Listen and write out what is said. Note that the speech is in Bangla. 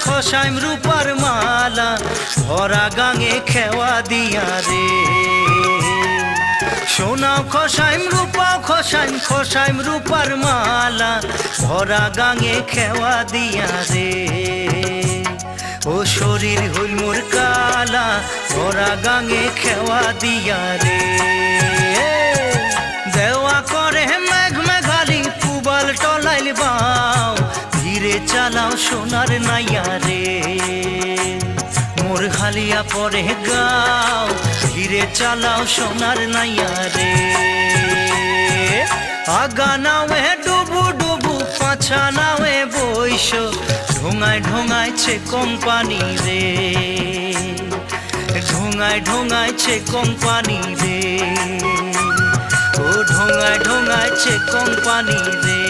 খসাইম রূপার মালা ভরা গাঙে খেওয়া দিয়া রে। সোনাও খসাইম রূপার মালা ভরা গাঙে খেওয়া দিয়া রে। ও শরীর হইল মোর কালা ভরা গাঙে খেওয়া দিয়া রে। দেওয়া করে মেঘ মেঘালি পুবাল টলাইল বাও ধীরে চালাও সোনার নাইয়া রে। মোর হালিয়া পরে গাও ধীরে চালাও সোনার নাইয়া রে। আগা নাওয়ে ডুবু ডুবু পাছা নাওয়ে বইস ঢোঙায় ঢোঙাইছে কোম্পানি রে। ঢোঙায় ঢোঙাইছে কোম্পানি রে। ও ঢোঙায় ঢোঙাইছে কোম্পানি রে।